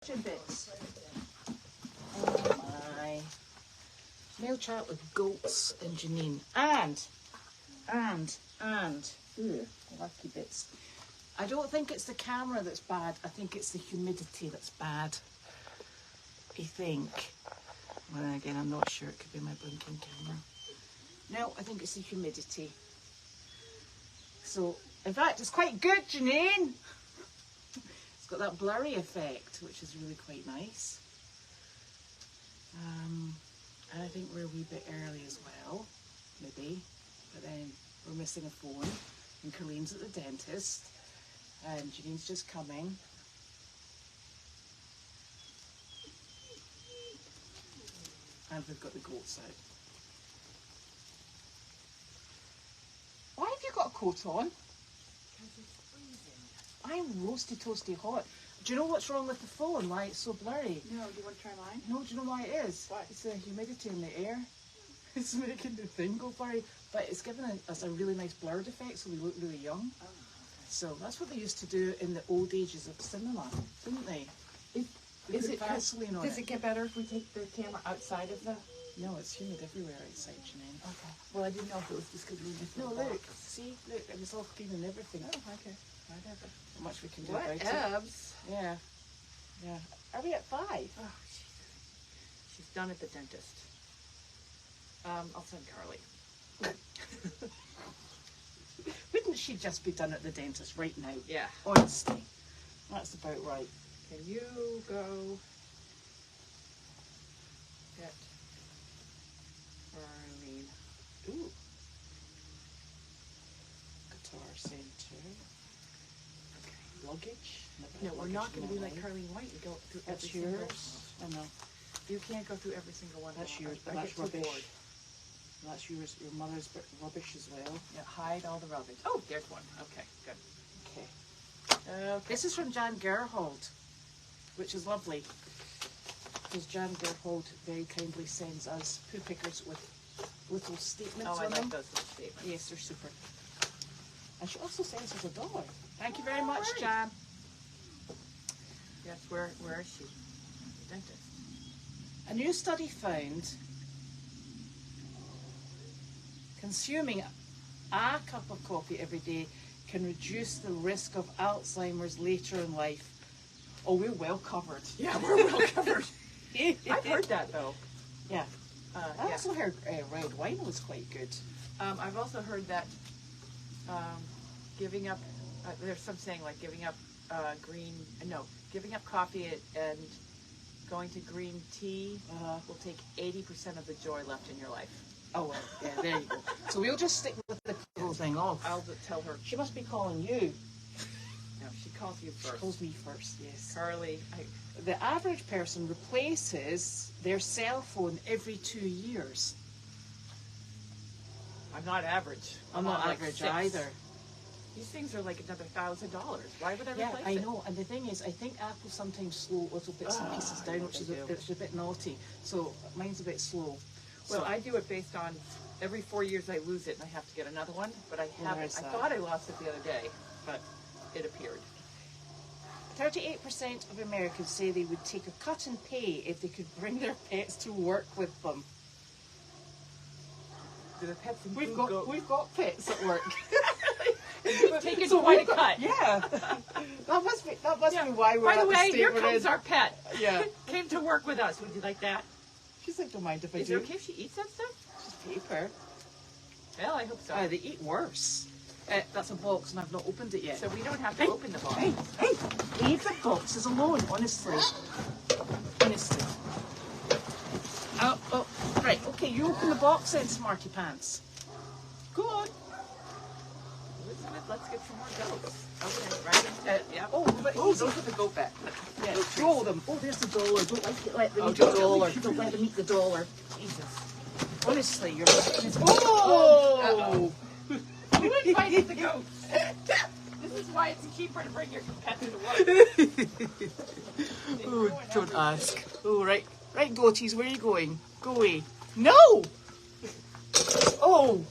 Bits. Oh my. Mail chat with Goats and Janine. And. Ooh, lucky bits. I don't think it's the camera that's bad. I think it's the humidity that's bad. I think. Well, then again, I'm not sure. It could be my blinking camera. No, I think it's the humidity. So, in fact, it's quite good, Janine. It's got that blurry effect, which is really quite nice. And I think we're a wee bit early as well, maybe. But then we're missing a phone, and Carlene's at the dentist, and Janine's just coming. And we've got the goats out. Why have you got a coat on? I'm roasty toasty hot. Do you know what's wrong with the phone? Why it's so blurry? No, do you want to try mine? No, do you know why it is? Why? It's the humidity in the air. It's making the thing go blurry. But it's giving us a really nice blurred effect, so we look really young. Oh, okay. So that's what they used to do in the old ages of cinema, didn't they? Is it gasoline on Does it get better if we take the camera outside of the... No, it's humid everywhere outside, Janine. Okay. Well, I didn't know if it was just because we were No, different. look. See? Look, it was all clean and everything. Oh, okay. Whatever. Not much we can do about it. Whatevs. Yeah. Yeah. Are we at 5? Oh, she's done at the dentist. I'll send Carly. Wouldn't she just be done at the dentist right now? Yeah. Honestly. That's about right. Can you go get Carlene? Ooh. Guitar center. Okay. Luggage. No, we're not going to be like Carlene White and go through That's every single yours. I know. You can't go through every single one. That's yours, but I that's get too rubbish. bored. That's yours. Your mother's rubbish as well. Yeah, hide all the rubbish. Oh, there's one. Okay, good. Okay. This is from Jan Gerhold, which is lovely. Because Jan Gerhold very kindly sends us poo pickers with little statements Oh, I on like them. those little statements. Yes, they're super. And she also sends us $1. Thank you very All much, right. Jan. Yes, where is she? Dentist. A new study found consuming a cup of coffee every day can reduce the risk of Alzheimer's later in life. Oh, we're well covered. Yeah, we're well covered. I've heard that though. Yeah. I Yeah. also heard red wine was quite good. I've also heard that giving up, there's some saying like giving up giving up coffee and going to green tea will take 80% of the joy left in your life. Oh, well, yeah, there you go. So we'll just stick with the whole thing off. I'll tell her. She must be calling you. No, she calls you She first. calls me first, yes. Carly, The average person replaces their cell phone every 2 years. I'm not average. I'm not on like average 6. either. These things are like another $1,000. Why would I Yeah, replace I it? know. And the thing is, I think Apple sometimes slow little bits and pieces down, which is they do. it's a bit naughty. So mine's a bit slow. Well, So, I do it based on every 4 years I lose it and I have to get another one, but I Well, haven't. there's I that. thought I lost it the other day, but it appeared. 38% of Americans say they would take a cut in pay if they could bring their pets to work with them. Do the pets and We've food got go? we've got pets at work. You've taken So quite a we've got- cut. Yeah, that must be why we're By the at way, state here we're comes in. our pet. Yeah, Came to work with us. Would you like that? she's like, don't mind if I Is do. it okay if she eats that stuff? Just paper. Well, I hope so. They eat worse. That's a box, and I've not opened it yet. So we don't have to open the box. Hey, leave the boxes alone, honestly. Honestly. Oh, right, okay, you open the box then, Smarty Pants. Go on. Elizabeth, let's get some more goats. Okay, right? Yeah. Oh, but Oh, those are the goat bet. yeah, throw them. Oh, there's the dollar. Don't let them Oh, eat the don't dollar. eat- Don't let them eat the dollar. Jesus. Honestly, you're... Oh! You invited the goats. This is why it's cheaper to bring your pets to work. Oh, don't ask. Oh, right. Right, Goaties, where are you going? Go away. No! Oh!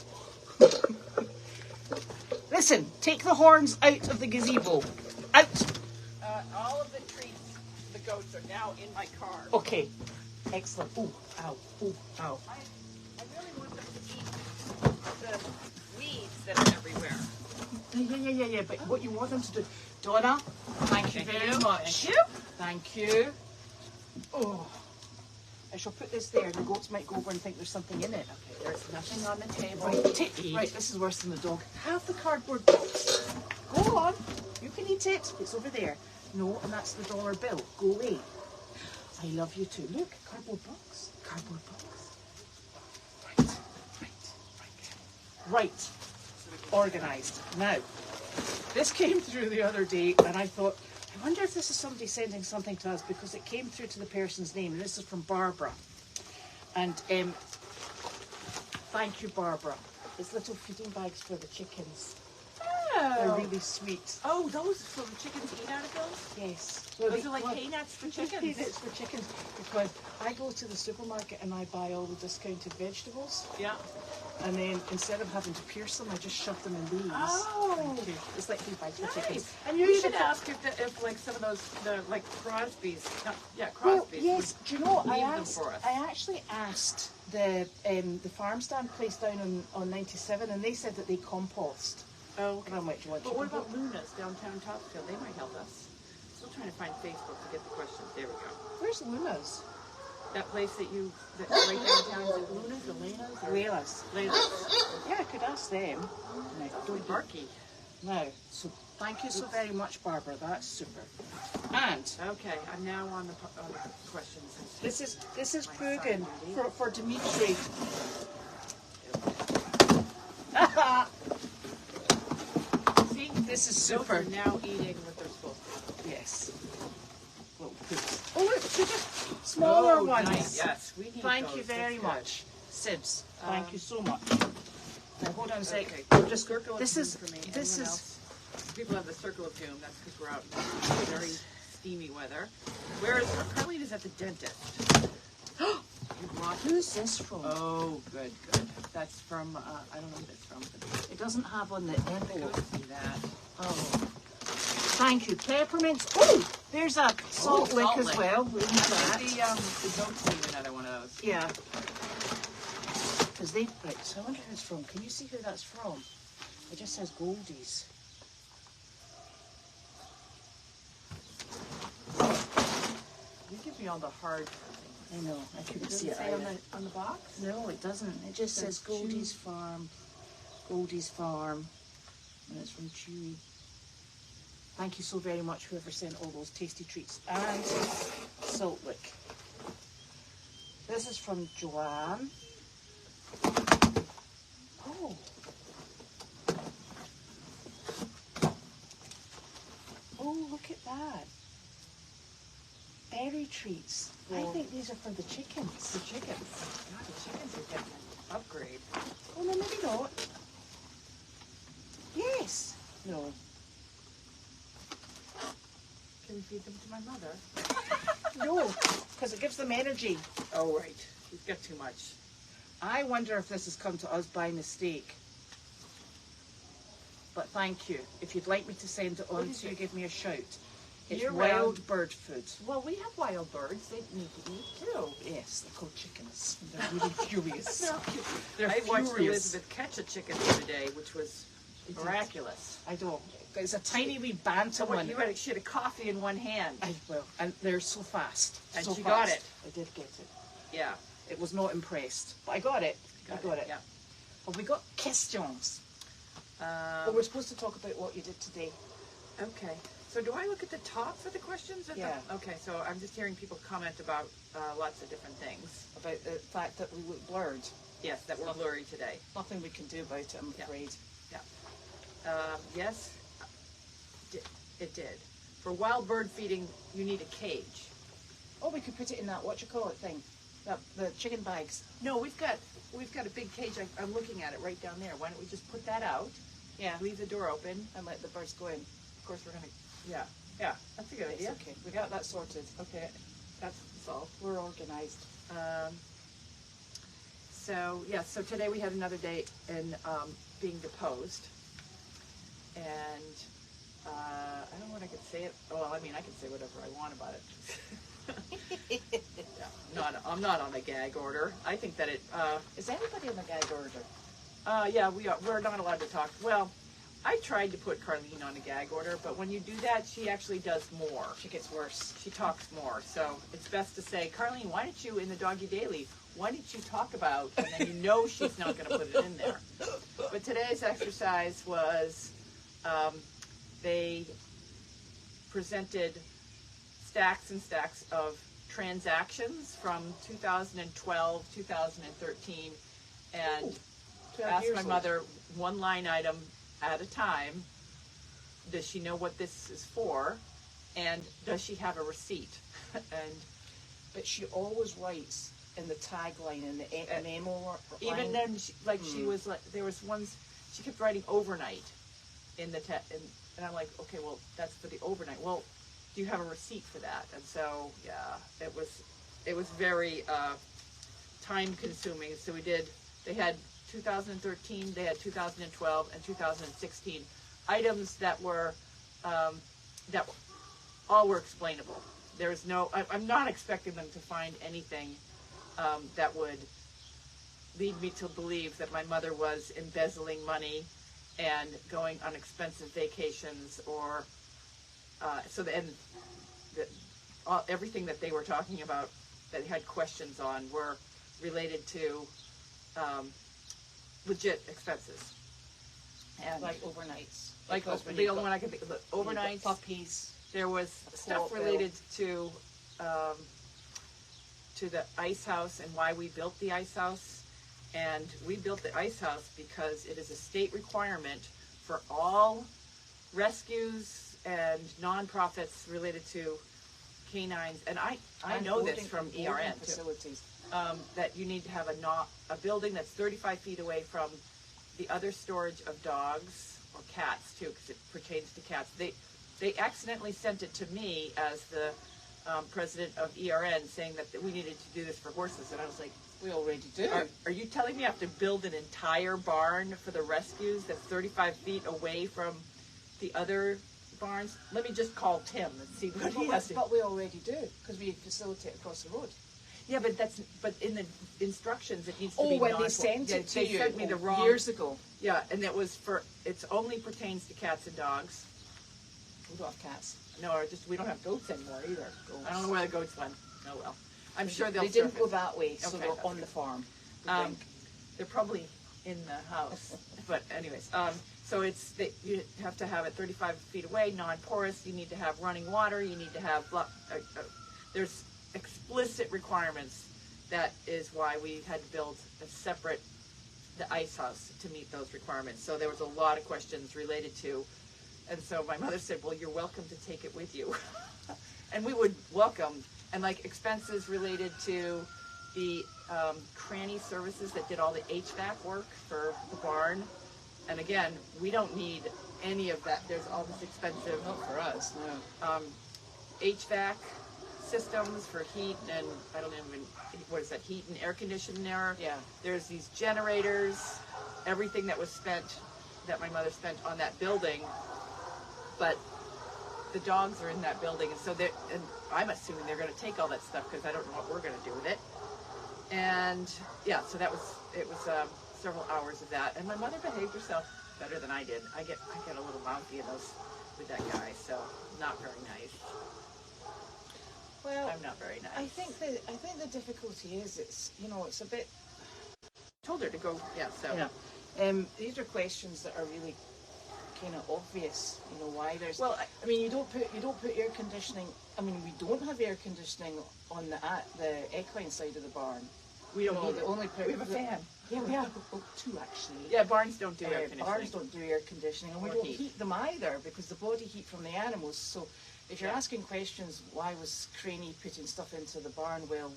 Listen, take the horns out of the gazebo. Out! All of the treats, the goats are now in my car. Okay, excellent. Oh, ow, oh, ow. I really want them to eat the weeds that are everywhere. Yeah. But what you want them to do, Donna, thank you very much. Thank you. Thank you. Oh, I shall put this there. The goats might go over and think there's something in it. Okay, there's nothing on the table. Right, this is worse than the dog. Have the cardboard box. Go on. You can eat it. It's over there. No, and that's the dollar bill. Go away. I love you too. Look, cardboard box. Cardboard box. Right. Organised. Now, this came through the other day and I thought, I wonder if this is somebody sending something to us because it came through to the person's name. And this is from Barbara. And thank you, Barbara. It's little feeding bags for the chickens. They're really sweet. Oh, those so the chickens eat out of those? Yes. Those are like hay nuts for chickens. Hay nuts for chickens. Because I go to the supermarket and I buy all the discounted vegetables. Yeah. And then instead of having to pierce them, I just shove them in these. Oh. It's like feed bags for chickens. And you should ask if like some of those, the Crosby's, Crosby's. Well, yes. Do you know what? I actually asked the farm stand place down on 97, and they said that they compost. Oh, okay. And I'm like, do you want but what chicken about Luna's downtown Topsfield? They might help us. Still trying to find Facebook to get the questions. There we go. Where's Luna's? That place that's right downtown, is it Luna's, Elena's? Layla's. Yeah, I could ask them. No, Don't barky. No. So thank you so very much, Barbara. That's super. And okay, I'm now on the questions. This is Pugin for Dimitri. See, this is super. Those are now eating what they're supposed to. Yes. Oh look, so just smaller ones. Nice. Yes, we need Thank those. you very much, Sibs. Thank you so much. Now hold on a sec. Okay. Just circle of this doom is for me. this Anyone is. Else? People have the circle of doom. That's because we're out in very steamy weather. Whereas Carlene is at the dentist. Who's this from? Oh, good. That's from, I don't know what it's from. It doesn't have on the envelope. See that. Oh. Thank you. Peppermints. Oh, there's a salt lick as well. We need that. The goats need another one of those. Yeah. Because right, so I wonder who it's from. Can you see who that's from? It just says Goldies. You give me all the hard things. I know, I couldn't Does see it it say either. on the box? No, it doesn't. It just says Goldie's Farm. Goldie's Farm. And it's from Chewy. Thank you so very much, whoever sent all those tasty treats. And salt lick. This is from Joanne. Oh. Oh, look at that. Berry treats. I think these are for the chickens. The chickens. God, the chickens are getting an upgrade. Oh, no, maybe not. Yes. No. Can we feed them to my mother? No, because it gives them energy. Oh, right. She's got too much. I wonder if this has come to us by mistake. But thank you. If you'd like me to send it on to you, give me a shout. It's wild bird food. Well, we have wild birds. They need to eat too. Yes, they're called chickens. They're really furious. They're I watched furious. Elizabeth catch a chicken the other day, which was miraculous. I don't. It's a tiny wee bantam one. She had a coffee in one hand. I will. And they're so fast. And so she fast. got it. I did get it. Yeah. It was not impressed. But I got it. I got it. Yeah. Have we got questions? Well, we're supposed to talk about what you did today. Okay. So do I look at the top for the questions? Yeah. Okay, so I'm just hearing people comment about lots of different things. About the fact that we look blurred. Yes, that we're blurry today. Nothing we can do about it, I'm afraid. Yeah. Yes, it did. For wild bird feeding, you need a cage. Oh, we could put it in that, what you call it thing? The chicken bags. No, we've got a big cage. I'm looking at it right down there. Why don't we just put that out? Yeah. Leave the door open. And let the birds go in. Of course, we're going to... Yeah, that's a good idea. It's okay. We got that sorted. Okay, that's solved. We're organised. So today we had another day in being deposed. And I don't know what I could say. Well, I mean, I can say whatever I want about it. I'm not on a gag order. I think that it. Is anybody on a gag order? Yeah, we're not allowed to talk. Well, I tried to put Carlene on a gag order, but when you do that, she actually does more. She gets worse. She talks more. So it's best to say, Carlene, why didn't you, in the Doggy Daily, why didn't you talk about, and then you know she's not going to put it in there. But today's exercise was, they presented stacks and stacks of transactions from 2012, 2013, and asked my mother one line item at a time. Does she know what this is for? And does she have a receipt? But she always writes in the tagline, in the memo line. Even then, she was like, there was ones, she kept writing overnight in the and I'm like, okay, well, that's for the overnight. Well, do you have a receipt for that? And so, yeah, it was very time consuming. So they had 2013, they had 2012 and 2016 items that were that all were explainable. There's no, I'm not expecting them to find anything that would lead me to believe that my mother was embezzling money and going on expensive vacations, or everything that they were talking about that they had questions on were related to legit expenses. And like overnights. Like the only one I could think of, overnights, puppies. There was stuff related to the ice house and why we built the ice house. And we built the ice house because it is a state requirement for all rescues and nonprofits related to canines. And I know this from ERN facilities. That you need to have a building that's 35 feet away from the other storage of dogs or cats too, because it pertains to cats. They accidentally sent it to me as the president of ERN, saying that we needed to do this for horses, and I was like, we already do. Are you telling me I have to build an entire barn for the rescues that's 35 feet away from the other barns? Let me just call Tim and see what he has to do. But we already do, because we facilitate across the road. Yeah, but in the instructions it needs to be. Oh, when they sent it to you. They sent me the wrong years ago. Yeah, and it was it only pertains to cats and dogs. We don't have cats. No, we don't have goats anymore either. Goats. I don't know where the goats went. Oh well. I'm sure they didn't go that way, so they're on the farm. They're probably in the house. But anyways, so you have to have it 35 feet away, non-porous. You need to have running water. You need to have there's explicit requirements. That is why we had to build the ice house to meet those requirements. So there was a lot of questions related to, and so my mother said, well, you're welcome to take it with you. And we would welcome, and like expenses related to the cranny services that did all the HVAC work for the barn. And again, we don't need any of that. There's all this expensive. Not for us, no. HVAC systems for heat and what is that, heat and air conditioning there. Yeah. There's these generators, everything that was spent, that my mother spent on that building, but the dogs are in that building, and so and I'm assuming they're going to take all that stuff because I don't know what we're going to do with it. And yeah, so it was several hours of that, and my mother behaved herself better than I did. I get a little mouthy in those with that guy, so not very nice. Well, I'm not very nice. I think the difficulty is it's a bit. I told her to go. Yeah. So. Yeah. These are questions that are really kind of obvious. Why there's. Well, I mean, you don't put air conditioning. I mean, we don't have air conditioning on the equine side of the barn. We don't. We have a fan. Yeah, we have two actually. Yeah, barns don't do air conditioning. Barns don't do air conditioning, and we don't heat them either because the body heat from the animals. So. If you're asking questions, why was Craney putting stuff into the barn? Well,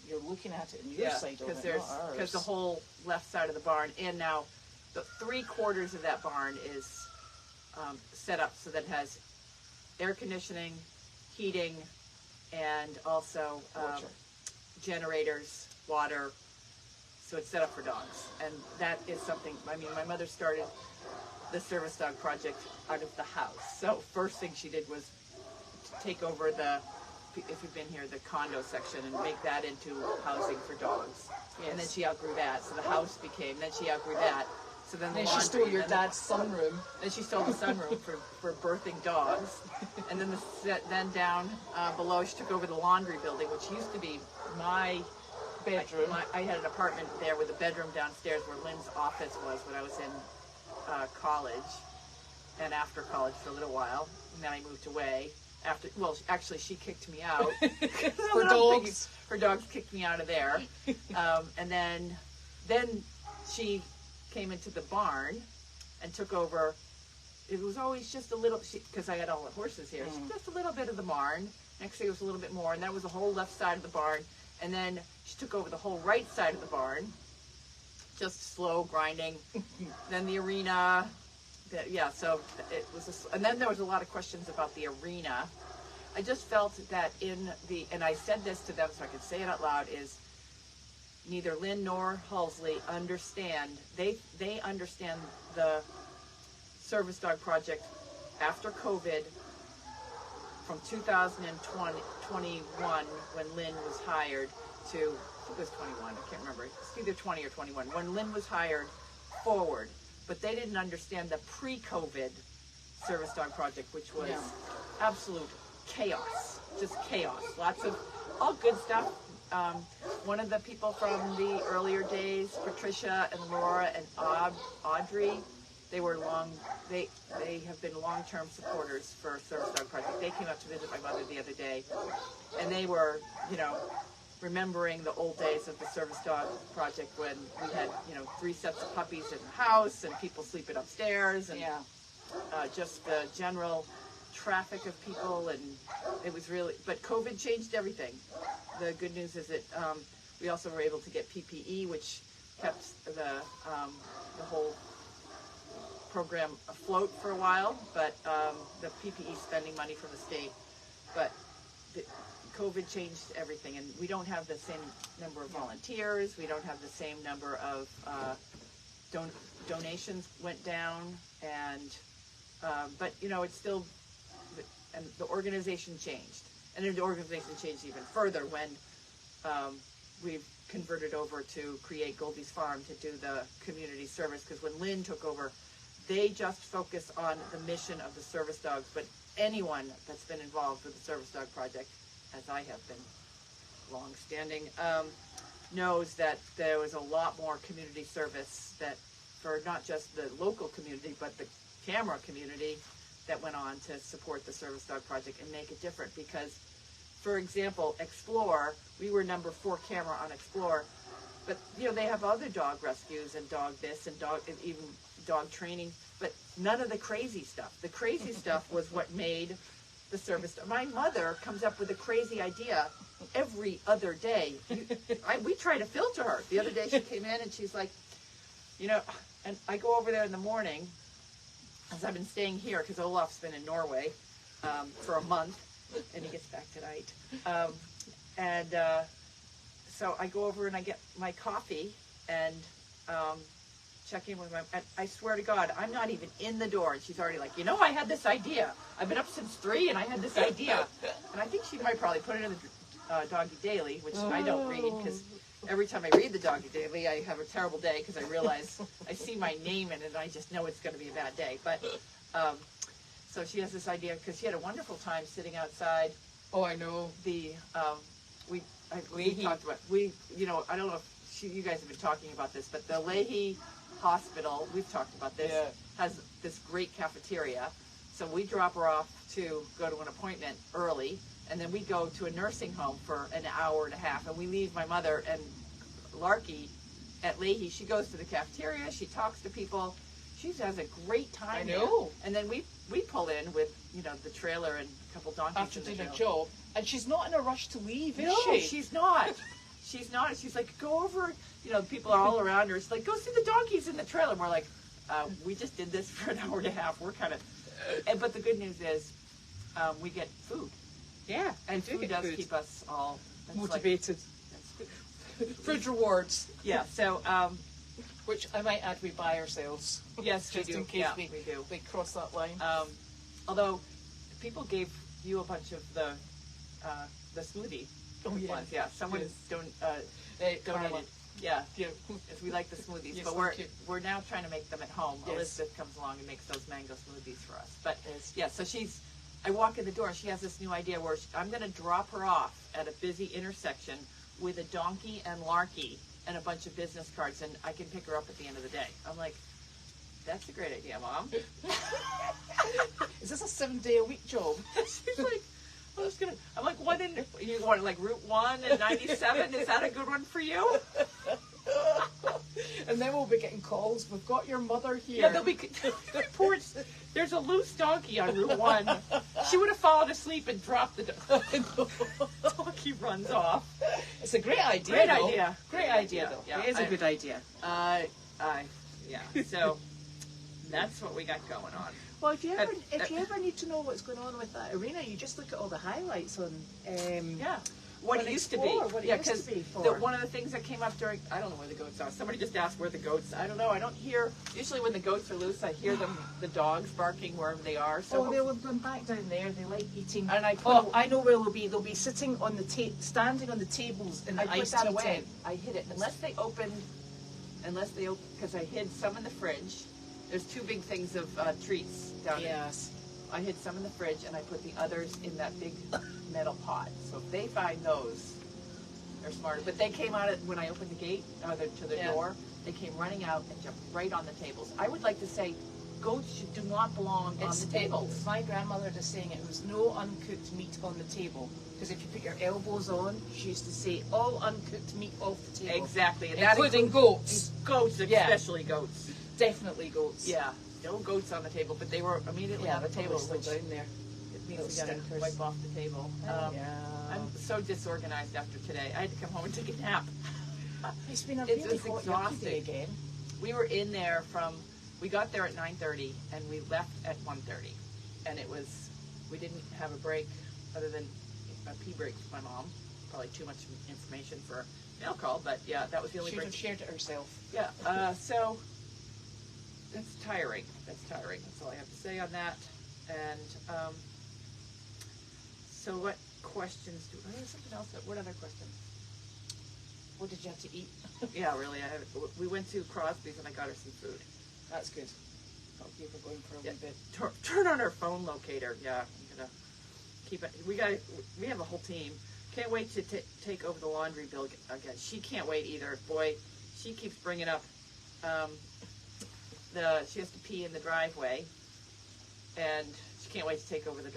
you're looking at it on your side of it, not ours. Because the whole left side of the barn, and now the 3/4 of that barn is set up so that it has air conditioning, heating, and also generators, water. So it's set up for dogs, and that is something. I mean, my mother started the service dog project out of the house. So first thing she did was to take over if you've been here, the condo section and make that into housing for dogs. Yes. And then she outgrew that, so the house became. Then she outgrew that, so then the Then she laundry, stole your then dad's sunroom. Then she stole the sunroom for birthing dogs, and then then down below she took over the laundry building, which used to be my bedroom. I had an apartment there with a bedroom downstairs where Lynn's office was when I was in college, and after college for a little while, and then I moved away. Actually, she kicked me out. For dogs. Her dogs kicked me out of there, and then she came into the barn and took over. It was always just a little, because I had all the horses here. Just a little bit of the barn. Next thing it was a little bit more, and that was the whole left side of the barn. And then she took over the whole right side of the barn. Just slow grinding. Then the arena. So it was, and then there was a lot of questions about the arena. I just felt that and I said this to them so I could say it out loud, is neither Lynn nor Halsley understand, they understand the Service Dog Project after COVID from 2021 when Lynn was hired to, I think it was 21, I can't remember, it's either 20 or 21, when Lynn was hired forward. But they didn't understand the pre-COVID Service Dog Project, which was absolute chaos, just chaos. Lots of all good stuff. One of the people from the earlier days, Patricia and Laura and Audrey, they have been long-term supporters for Service Dog Project. They came up to visit my mother the other day, and they were, remembering the old days of the Service Dog Project when we had, 3 sets of puppies in the house and people sleeping upstairs, and just the general traffic of people, and it was really, but COVID changed everything. The good news is that we also were able to get PPE, which kept the whole program afloat for a while, but the PPE spending money from the state, but COVID changed everything, and we don't have the same number of volunteers, we don't have the same number of donations went down, and but it's still, and the organization changed, and then the organization changed even further when we've converted over to create Goldie's Farm to do the community service, because when Lynn took over, they just focus on the mission of the service dogs, but anyone that's been involved with the Service Dog Project, as I have been long-standing, knows that there was a lot more community service that for not just the local community, but the camera community that went on to support the Service Dog Project and make it different. Because, for example, Explore, we were number 4 camera on Explore, but they have other dog rescues and dog this and even dog training, but none of the crazy stuff. The crazy stuff was what made the service. My mother comes up with a crazy idea every other day. We try to filter her. The other day she came in and she's like, and I go over there in the morning, as I've been staying here because Olaf's been in Norway for a month, and he gets back tonight. So I go over and I get my coffee and check in with and I swear to God, I'm not even in the door, and she's already like, I had this idea. I've been up since 3 and I had this idea. And I think she might probably put it in the Doggy Daily, which I don't read, because every time I read the Doggy Daily, I have a terrible day because I realize I see my name in it and I just know it's going to be a bad day. But so she has this idea, because she had a wonderful time sitting outside. Oh, I know. We talked about, I don't know if you guys have been talking about this, but the Leahy Hospital, we've talked about this, has this great cafeteria. So we drop her off to go to an appointment early, and then we go to a nursing home for an hour and a half, and we leave my mother and Larky at Leahy. She goes to the cafeteria, she talks to people, she has a great time. I know. There. And then we pull in with, the trailer and a couple donkeys. After doing a job. And she's not in a rush to leave, is she? No, she? she's not. She's not. She's like, go over, people are all around her. She's like, go see the donkeys in the trailer. And we're like, we just did this for an hour and a half. We're kind of, but the good news is we get food. Yeah, and food does keep us all motivated. Food rewards. Yeah, so, which I might add we buy ourselves. Yes, just in case we cross that line. Although people gave you a bunch of the the smoothie Oh, yeah. ones. Yeah, someone Yes. donated. Carla. Yeah, Yeah. if we like the smoothies, Yes, but thank you. we're now trying to make them at home. Yes. Elizabeth comes along and makes those mango smoothies for us. But Yes. yeah, so I walk in the door and she has this new idea where I'm going to drop her off at a busy intersection with a donkey and Larky and a bunch of business cards, and I can pick her up at the end of the day. I'm like, that's a great idea, Mom. Is this a 7-day-a-week job? She's like, I'm like, what you want, like Route 1 and 97? Is that a good one for you? And then we'll be getting calls. We've got your mother here. Yeah, there's a loose donkey on Route 1. She would have fallen asleep and dropped the donkey runs off. It's a great idea. Great though. idea. Great idea, though. Yeah, It is a good idea. Yeah. So that's what we got going on. Well, if you ever need to know what's going on with that arena, you just look at all the highlights on. What it used to be. What it used to be for. One of the things that came up during, I don't know where the goats are. Somebody just asked where the goats. I don't know. I don't hear. Usually when the goats are loose, I hear the dogs barking wherever they are. So they'll have gone back down there. They like eating. And I know where they'll be. They'll be sitting on the standing on the tables in the I put iced that tea away. tent. I hid it unless they open, because I hid some in the fridge. There's two big things of treats down there. Yes. I hid some in the fridge and I put the others in that big metal pot. So if they find those, they're smarter. But they came out when I opened the gate to the door. They came running out and jumped right on the tables. I would like to say, goats do not belong on the tables. My grandmother just saying it was no uncooked meat on the table. Because if you put your elbows on, she used to say all uncooked meat off the table. Exactly, and including goats. Goats, especially goats. Definitely goats. Yeah, no goats on the table, but they were immediately on the table. Still down there. It means we got to wipe off the table. I'm so disorganized after today. I had to come home and take a nap. It's been a really hot, yucky day again. We were in there we got there at 9:30 and we left at 1:30, and we didn't have a break other than a pee break with my mom. Probably too much information for a mail call, but yeah, that was the only break. She shared it herself. Yeah, so that's tiring. That's all I have to say on that. And so what questions something else? What other questions? What did you have to eat? Yeah, really. We went to Crosby's and I got her some food. That's good. I'll keep her going for a wee bit. Turn on her phone locator. Yeah, I'm gonna keep it. We have a whole team. Can't wait to take over the laundry bill again. She can't wait either. Boy, she keeps bringing up she has to pee in the driveway, and she can't wait to take over the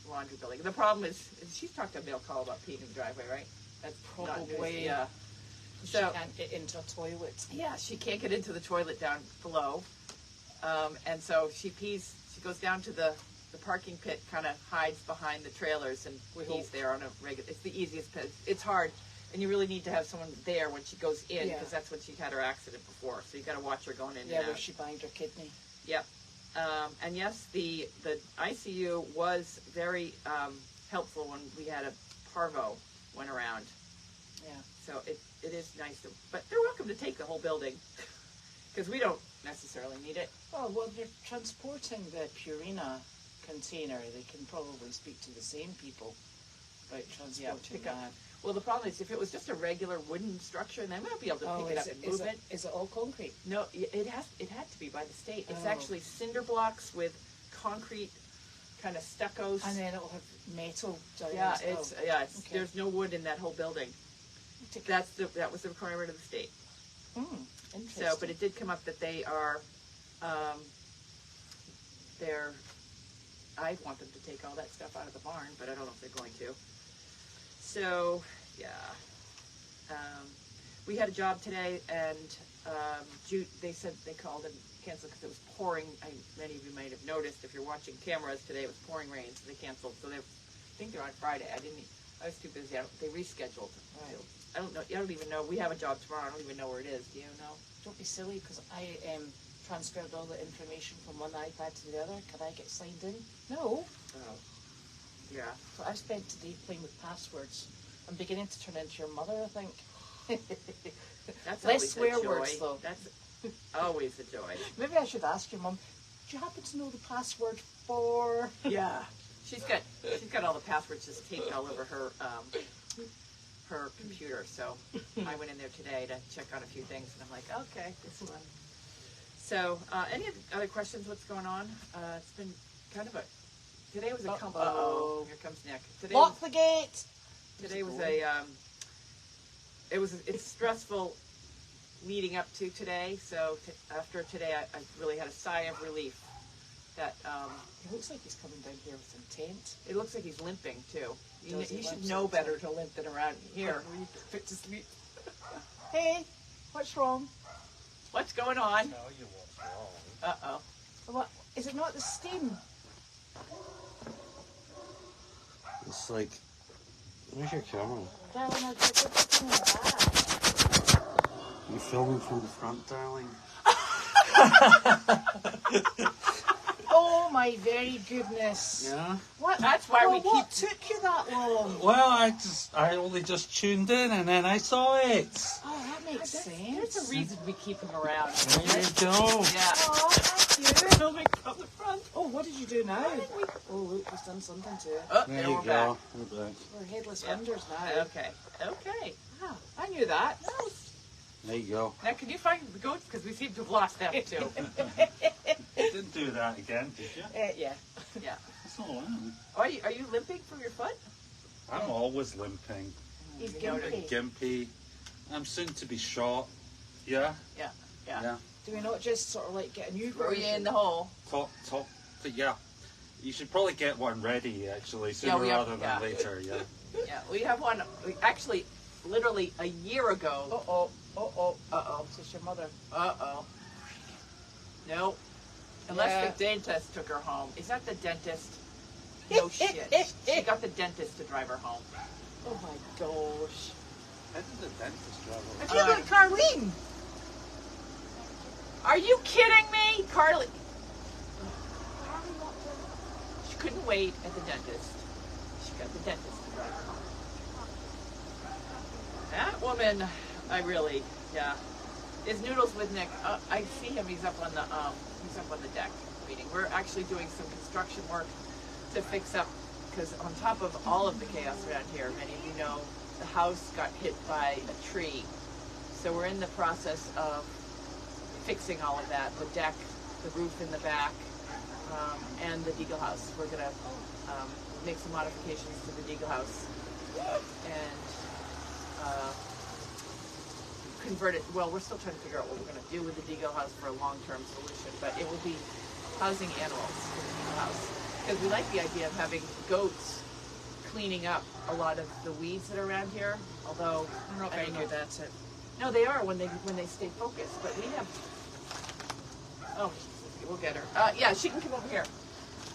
laundry building. The problem is she's talked to a mail call about peeing in the driveway, right? That's Probably. Yeah. She can't get into a toilet. Yeah, she can't get into the toilet down below, and so she pees. She goes down to the parking pit, kind of hides behind the trailers, and pees there on a regular. It's the easiest pit. It's hard, and you really need to have someone there when she goes in, because that's when she had her accident before. So you got to watch her going in. Yeah, where she banged her kidney. Yep. And yes, the ICU was very helpful when we had a parvo went around. Yeah. So it is nice but they're welcome to take the whole building, because we don't necessarily need it. Oh, well, they're transporting the Purina container. They can probably speak to the same people about transporting that. Well, the problem is if it was just a regular wooden structure, then we might be able to pick it up and move it. Is it all concrete? No, it had to be by the state. It's Oh. actually cinder blocks with concrete kind of stuccos. And then it'll have metal. Yeah, Okay. there's no wood in that whole building. That was the requirement of the state. Interesting. So, but it did come up that they are, I want them to take all that stuff out of the barn, but I don't know if they're going to. So, yeah. We had a job today, and they said they called and canceled because it was pouring. Many of you might have noticed if you're watching cameras today, it was pouring rain, so they canceled. So I think they're on Friday. I was too busy. They rescheduled. Right. I don't know. I don't even know. We have a job tomorrow. I don't even know where it is. Do you know? Don't be silly, because I transferred all the information from one iPad to the other. Can I get signed in? No. Oh. Yeah. So I spent today playing with passwords. I'm beginning to turn into your mother, I think. That's Less always swear a joy. words, though. That's always a joy. Maybe I should ask your mum, do you happen to know the password for... Yeah. She's got all the passwords just taped all over her her computer. So I went in there today to check on a few things, and I'm like, okay, this one. So any other questions? What's going on? It's been kind of a. Today was a Uh-oh. Here comes Nick. Lock the gate. Today was a. It's stressful leading up to today. So after today, I really had a sigh of relief. That It looks like he's coming down here with some tent. it looks like he's limping too. He should limps know all the better time. to limp than around here. Fit to sleep. Hey, what's wrong? What's going on? Tell you what's wrong. Uh-oh. What? Is it not the steam? It's like, where's your camera? Darling, I'll put it in the back. You filming from the front, darling? Oh my very goodness. Yeah. What? That's why we what took you that long? Well, I only just tuned in and then I saw it. Oh, that makes There's sense. a reason we keep him around. There you go. Yeah. Oh, thank you. Filming from the front. Oh, what did you do now? Oh, look, he's done something to it. Oh, There there you we're go. back. We're back. We're headless Yeah. wonders now. Okay. Okay. Ah, I knew that. There you go. Now, can you find the goats? Because we seem to have lost them too. Didn't do that again, did you? Yeah. Yeah. That's not allowed. Are you limping from your foot? I'm always limping. He's You know, gimpy. Gimpy. I'm soon to be shot. Yeah? Yeah. Yeah. Do we not just sort of like get a new Throw you version? in the hole. Top. But yeah. You should probably get one ready, actually, sooner we have- rather than yeah. later, yeah. Yeah, we have one. Actually, literally a year ago. Uh-oh. Uh-oh. It's just your mother. Uh-oh. No. Unless Yeah. the dentist took her home. Is that the dentist? No shit. She got the dentist to drive her home. Oh my gosh. How did the dentist I travel? feel like Carlene. Are you kidding me? Carly. She couldn't wait at the dentist. She got the dentist to drive her home. That woman, yeah. Is Noodles with Nick? I see him. He's up on the deck reading. We're actually doing some construction work to fix up, because on top of all of the chaos around here, many of you know, the house got hit by a tree. So we're in the process of fixing all of that, the deck, the roof in the back, and the Deagle house. We're gonna make some modifications to the Deagle house and convert it. Well, we're still trying to figure out what we're gonna do with the Deagle house for a long-term solution, but it will be housing animals in the Deagle house, because we like the idea of having goats cleaning up a lot of the weeds that are around here. Although I don't know if I knew that. no, they are when they stay focused. But we have. Oh, we'll get her. Yeah, she can come over here.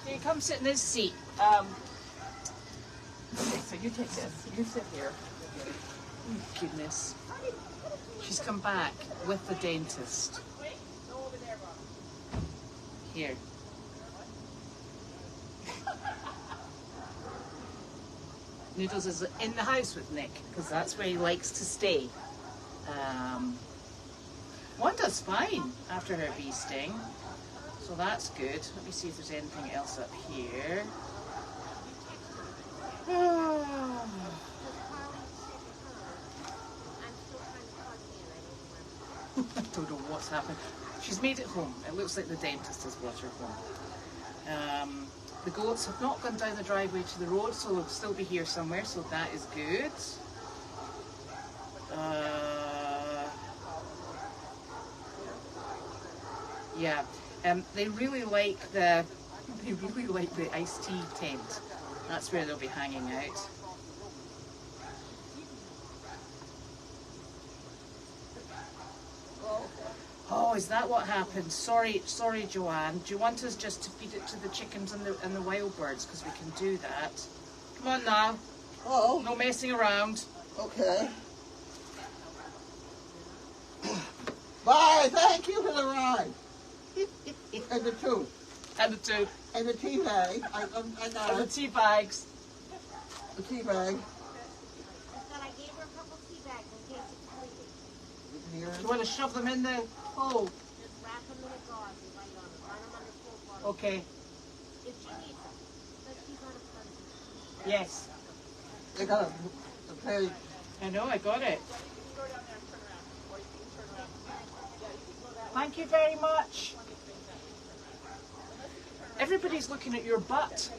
Here, come sit in this seat. Okay, so you take this. You sit here. Oh, goodness. She's come back with the dentist. Here. Noodles is in the house with Nick, because that's where he likes to stay. Wanda's fine after her bee sting, so that's good. Let me see if there's anything else up here. I don't know what's happened. She's made it home. It looks like the dentist has brought her home. The goats have not gone down the driveway to the road, so they'll still be here somewhere, so that is good. Yeah, they really like the iced tea tent. That's where they'll be hanging out. Oh, is that what happened? Sorry, Joanne. Do you want us just to feed it to the chickens and the wild birds? Because we can do that. Come on now. Oh, No messing around. okay. Bye, thank you for the ride. And the two. And the two. And the tea bag. I And got the it. tea bags. The tea bag. I gave her a couple tea bags in case it's bleeding. Here. Do you want to shove them in the hole? Just wrap them in a gauze and write on them. Write them on the full bottle. Okay. If she needs them. But she's on a Yes. They got a page. I know, I got it. Thank you very much. Everybody's looking at your butt.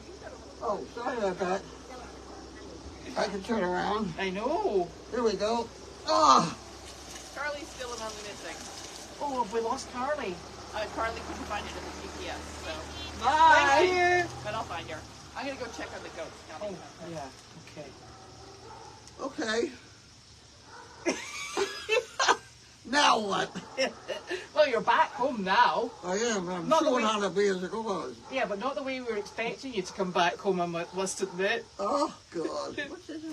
Oh, sorry about that. I can turn around. I know. Here we go. Oh, Carly's still on the missing. Oh, have we lost Carly? Carly couldn't find it in the GPS, so. Thank you. But I'll find her. I'm gonna go check on the goats. Now. Oh, yeah. Okay. okay. Now what? Well, you're back home now. I am. I'm Not the showing way- how to be as it goes. Yeah, but not the way we were expecting you to come back home, I must admit. Oh, God. What's this?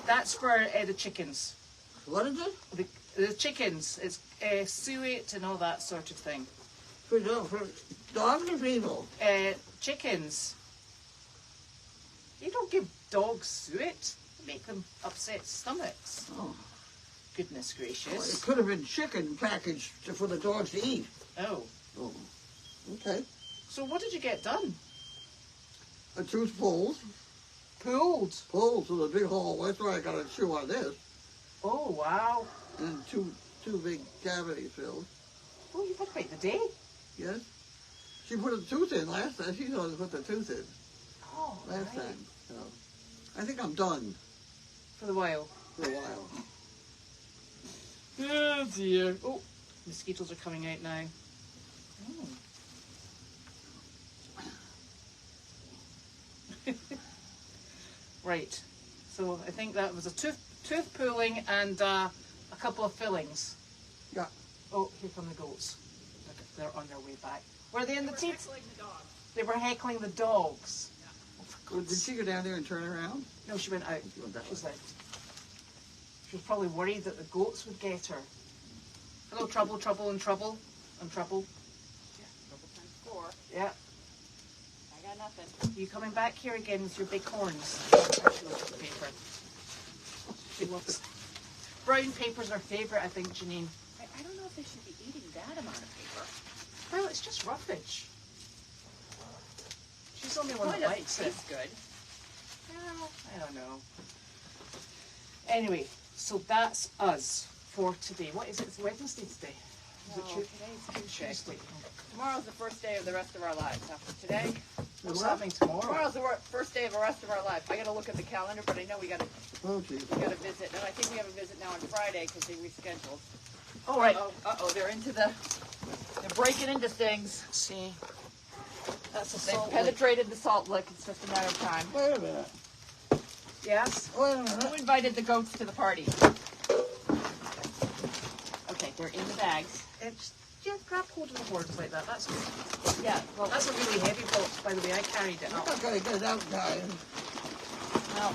That's for the chickens. What is it? The chickens. It's suet and all that sort of thing. For dogs or people? Chickens. You don't give dogs suet. You make them upset stomachs. Oh. Goodness Well, it gracious. could have been chicken packaged for the dogs to eat. Oh. Oh. Okay. So what did you get done? A tooth pulled. Pulled. Pulled to the big hole. That's why I got a chew on this. Oh, wow. And two big cavities filled. Oh, you've had quite the day. Yes. She put a tooth in last time. She knows to put the tooth in Oh, last right. time. So I think I'm done For the while. for a while. Oh, dear. Oh, mosquitoes are coming out now. Oh. Right. So I think that was a tooth pulling and a couple of fillings. Yeah. Oh, here come the goats. Look, they're on their way back. Were they in the teeth? They were heckling the dogs. Oh, for Well, God's did sake. she go down there and turn around? No, she went out. She went that She's way. left. She was probably worried that the goats would get her. Hello, trouble, trouble, and trouble, and trouble. Trouble times 4. Yeah. I got nothing. You coming back here again with your big horns? She loves the paper. She loves. Brown paper's her favourite, I think, Janine. I don't know if they should be eating that amount of paper. Well, it's just roughage. She's the only one that Well, it likes it. tastes good. Well, I don't know. Anyway, so that's us for today. What is it? It's Wednesday today. Is No, it today's Tuesday. Tuesday? Tomorrow's the first day of the rest of our lives. After today, What's happening tomorrow? tomorrow's the first day of the rest of our life. I got to look at the calendar, but I know we got to Oh, geez. visit. And I think we have a visit now on Friday because they rescheduled. All right. They're breaking into things. See, that's a They've salt lick. penetrated the salt lick. It's just a matter of time. Wait a minute. Yes. Wait a minute. Who invited the goats to the party? Okay, they're in the bags. It's, yeah, grab hold of the horns like that. That's good. Yeah, well, That's a really heavy box, by the way. I carried it I'm up. not going to get it out, guys. no.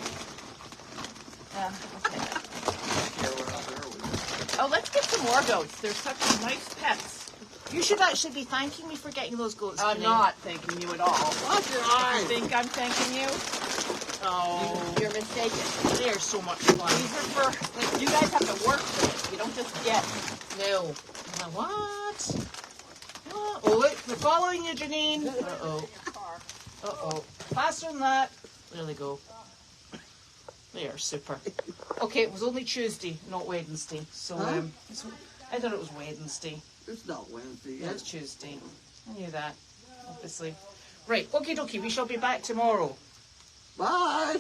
Okay. Yeah, we're not there. Oh, let's get some more goats. They're such nice pets. You should actually be thanking me for getting those goats. I'm Janine. not thanking you at all. Watch your You eyes. think I'm thanking you? Oh, You're mistaken. they're so much fun. These are for, you guys have to work for this. You don't just get. No. What? Oh, look, they're following you, Janine. Uh-oh. Uh-oh. Faster than that. There they go. They are super. Okay, it was only Tuesday, not Wednesday. So, Huh? I thought it was Wednesday. It's not Wednesday Yeah, yet. it's Tuesday. I knew that, obviously. Right, okie dokie, we shall be back tomorrow. Bye.